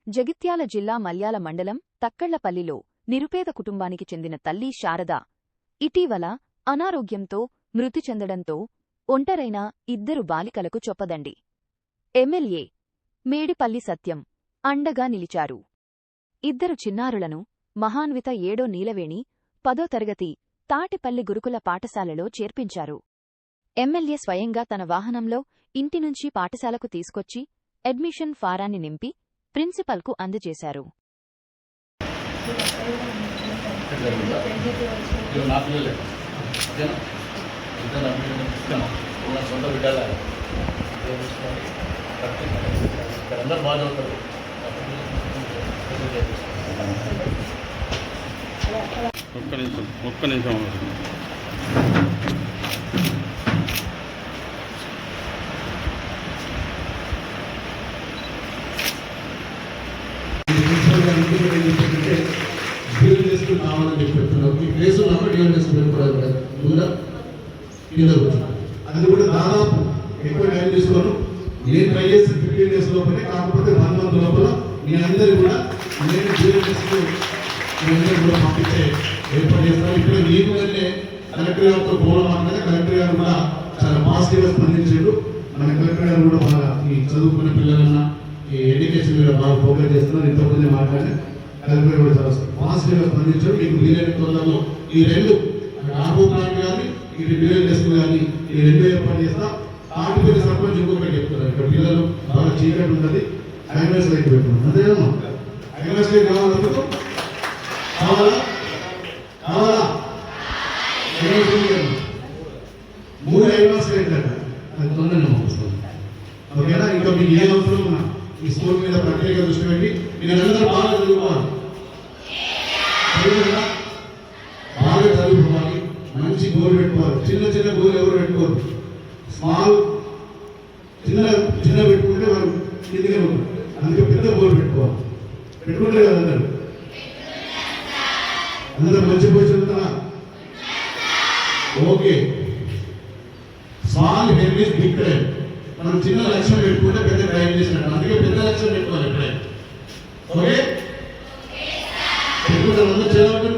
జగిత్యాల జిల్లా మల్యాల మండలం తక్కళ్లపల్లిలో నిరుపేద కుటుంబానికి చెందిన తల్లి శారద ఇటీవల అనారోగ్యంతో మృతి చెందడంతో ఒంటరైన ఇద్దరు బాలికలకు చొప్పదండి ఎమ్మెల్యే మేడిపల్లి సత్యం అండగా నిలిచారు. ఇద్దరు చిన్నారులను మహాన్విత 7 నీలవేణి 10వ తరగతి తాటిపల్లి గురుకుల పాఠశాలలో చేర్పించారు. ఎమ్మెల్యే స్వయంగా తన వాహనంలో ఇంటినుంచి పాఠశాలకు తీసుకొచ్చి అడ్మిషన్ ఫారాన్ని నింపి ప్రిన్సిపల్కు అందజేశారు. ఒక్క నిమిషం కావాలని చెప్తున్నాం. ఈ ప్లేస్ అది కూడా దాదాపు ఎక్కువ టైం తీసుకోను. నేను ట్రై చేసి 15 days లోపలే, కాకపోతే 1 month లోపల మీ అందరూ కూడా నేను కూడా పంపించే ఏర్పాటు చేస్తాను. ఇక్కడ మీకు వెళ్ళే కలెక్టర్ గారితో పోవడం అంటే కలెక్టర్ గారు కూడా చాలా పాజిటివ్గా స్పందించారు. మన కలెక్టర్ గారు కూడా బాగా ఈ చదువుకున్న పిల్లలన్నా ఈ ఎడ్యుకేషన్ మీద బాగా ఫోకస్ చేస్తున్నారు. ఇంతకుముందే మాట్లాడి కలెక్టర్ కూడా చాలా పాజిటివ్గా స్పందించారు. మీకు వీలైన తొందరలో ఈ 2 ఆర్బో ప్లాంట్ కానీ ఇటు బిఎల్ఎస్ కానీ ఈ 2 ఏర్పాటు చేస్తా. ఆటిపల్లి సర్పంచ్ ఇంకొకటి చెప్తున్నారు, ఇక్కడ పిల్లలు బాగా చీకటి ఉంటుంది, ఐఎంఎస్ లైట్ పెట్టుకున్నాం. అదేమో ఐఎంఎస్ లైట్ కావాలంటే కావాలా కావాలా 3 ఐఎంఎస్ లైట్ అంట. అది తొందరగా పంపిస్తాను. ఓకేనా? ఇంకా మీకు ఏ అవసరం ఉన్నా ఈ స్కూల్ మీద ప్రత్యేక దృష్టి పెట్టి మీరందరూ బాగా చదువుకోవాలి. బాగా చదువుకోవాలి, మంచి గోల్ పెట్టుకోవాలి. చిన్న చిన్న గోల్ ఎవరు పెట్టుకోరు. స్మాల్ చిన్న పెట్టుకుంటే వాళ్ళు కిందిగా ఉంటుంది. అందుకే పెద్ద గోల్ పెట్టుకోవాలి. పెట్టుకుంటే కదా అందరూ మంచి position. Okay, small head is big train. మనం చిన్న లక్ష్యం పెట్టుకుంటే పెద్ద ట్రైన్ చేసినట్టు. అందుకే పెద్ద లక్ష్యం పెట్టుకోవాలి. ఓకే, పెట్టుకుంటే అందరూ చేయాలి.